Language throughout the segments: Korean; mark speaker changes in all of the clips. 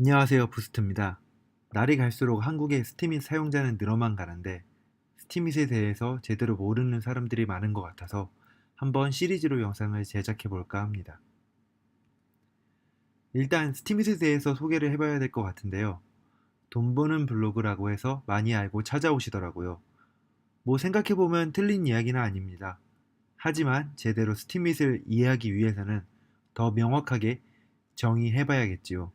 Speaker 1: 안녕하세요, 부스트입니다. 날이 갈수록 한국의 스팀밋 사용자는 늘어만 가는데 스팀밋에 대해서 제대로 모르는 사람들이 많은 것 같아서 한번 시리즈로 영상을 제작해 볼까 합니다. 일단 스팀밋에 대해서 소개를 해봐야 될 것 같은데요. 돈 버는 블로그라고 해서 많이 알고 찾아오시더라고요. 뭐 생각해보면 틀린 이야기는 아닙니다. 하지만 제대로 스팀밋을 이해하기 위해서는 더 명확하게 정의해봐야겠지요.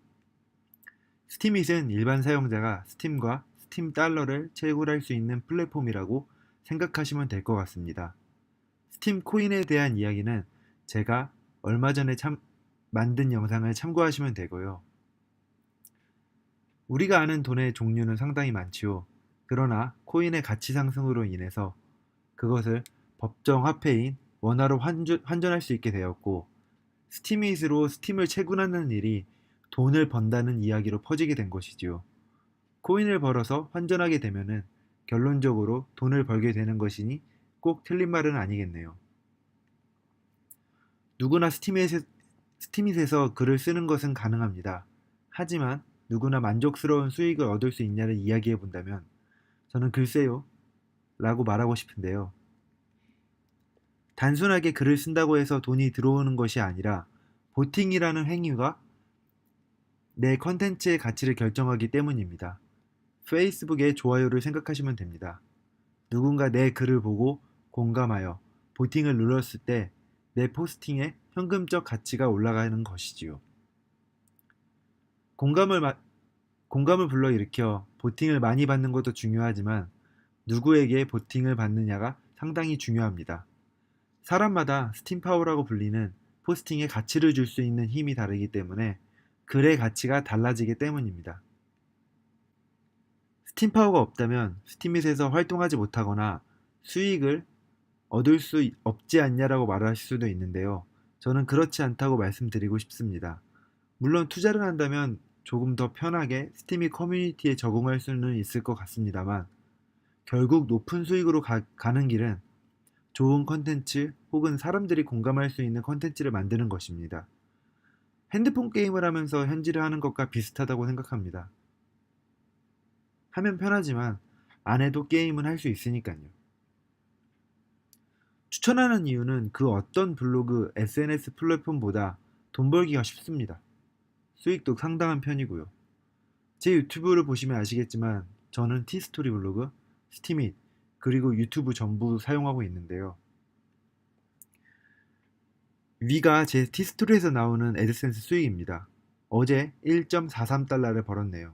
Speaker 1: 스팀잇은 일반 사용자가 스팀과 스팀 달러를 채굴할 수 있는 플랫폼이라고 생각하시면 될 것 같습니다. 스팀 코인에 대한 이야기는 제가 얼마 전에 만든 영상을 참고하시면 되고요. 우리가 아는 돈의 종류는 상당히 많지요. 그러나 코인의 가치 상승으로 인해서 그것을 법정 화폐인 원화로 환전할 수 있게 되었고, 스팀잇으로 스팀을 채굴하는 일이 돈을 번다는 이야기로 퍼지게 된 것이지요. 코인을 벌어서 환전하게 되면은 결론적으로 돈을 벌게 되는 것이니 꼭 틀린 말은 아니겠네요. 누구나 스팀잇에서 글을 쓰는 것은 가능합니다. 하지만 누구나 만족스러운 수익을 얻을 수 있냐를 이야기해 본다면 저는 글쎄요 라고 말하고 싶은데요. 단순하게 글을 쓴다고 해서 돈이 들어오는 것이 아니라 보팅이라는 행위가 내 컨텐츠의 가치를 결정하기 때문입니다. 페이스북의 좋아요를 생각하시면 됩니다. 누군가 내 글을 보고 공감하여 보팅을 눌렀을 때 내 포스팅의 현금적 가치가 올라가는 것이지요. 공감을, 공감을 불러일으켜 보팅을 많이 받는 것도 중요하지만 누구에게 보팅을 받느냐가 상당히 중요합니다. 사람마다 스팀파워라고 불리는 포스팅에 가치를 줄 수 있는 힘이 다르기 때문에 글의 가치가 달라지기 때문입니다. 스팀파워가 없다면 스팀밋에서 활동하지 못하거나 수익을 얻을 수 없지 않냐라고 말하실 수도 있는데요. 저는 그렇지 않다고 말씀드리고 싶습니다. 물론 투자를 한다면 조금 더 편하게 스팀밋 커뮤니티에 적응할 수는 있을 것 같습니다만 결국 높은 수익으로 가는 길은 좋은 컨텐츠 혹은 사람들이 공감할 수 있는 컨텐츠를 만드는 것입니다. 핸드폰 게임을 하면서 현질을 하는 것과 비슷하다고 생각합니다. 하면 편하지만 안 해도 게임은 할 수 있으니까요. 추천하는 이유는 그 어떤 블로그, SNS 플랫폼보다 돈 벌기가 쉽습니다. 수익도 상당한 편이고요. 제 유튜브를 보시면 아시겠지만 저는 티스토리 블로그, 스티밋, 그리고 유튜브 전부 사용하고 있는데요. 위가 제 티스토리에서 나오는 애드센스 수익입니다. 어제 1.43달러를 벌었네요.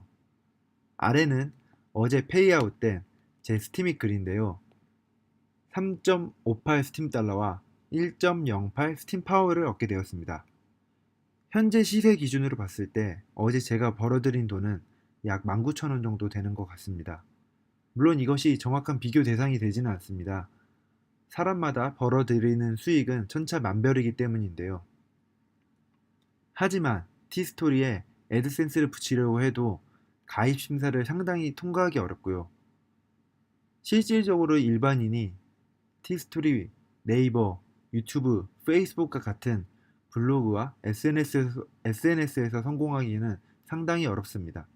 Speaker 1: 아래는 어제 페이아웃 된 제 스티밋 글인데요. 3.58 스팀 달러와 1.08 스팀 파워를 얻게 되었습니다. 현재 시세 기준으로 봤을 때 어제 제가 벌어들인 돈은 약 19,000원 정도 되는 것 같습니다. 물론 이것이 정확한 비교 대상이 되지는 않습니다. 사람마다 벌어들이는 수익은 천차만별이기 때문인데요. 하지만 티스토리에 애드센스를 붙이려고 해도 가입 심사를 상당히 통과하기 어렵고요. 실질적으로 일반인이 티스토리, 네이버, 유튜브, 페이스북과 같은 블로그와 SNS에서 성공하기는 상당히 어렵습니다.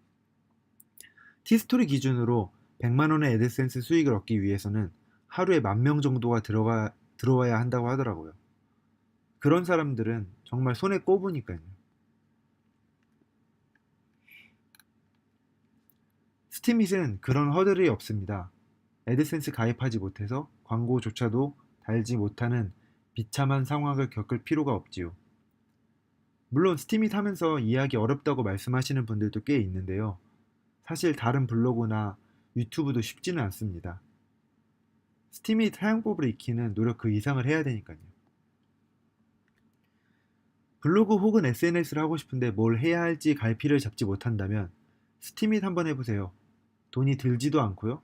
Speaker 1: 티스토리 기준으로 100만원의 애드센스 수익을 얻기 위해서는 하루에 10,000명 정도가 들어와야 한다고 하더라고요. 그런 사람들은 정말 손에 꼽으니까요. 스팀잇은 그런 허들이 없습니다. 애드센스 가입하지 못해서 광고조차도 달지 못하는 비참한 상황을 겪을 필요가 없지요. 물론 스팀잇 하면서 이해하기 어렵다고 말씀하시는 분들도 꽤 있는데요. 사실 다른 블로그나 유튜브도 쉽지는 않습니다. 스팀잇 사용법을 익히는 노력 그 이상을 해야 되니까요. 블로그 혹은 SNS를 하고 싶은데 뭘 해야 할지 갈피를 잡지 못한다면 스팀잇 한번 해보세요. 돈이 들지도 않고요.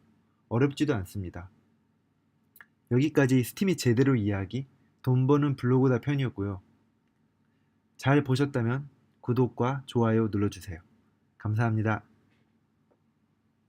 Speaker 1: 어렵지도 않습니다. 여기까지 스팀잇 제대로 이해하기, 돈 버는 블로그다 편이었고요. 잘 보셨다면 구독과 좋아요 눌러주세요. 감사합니다.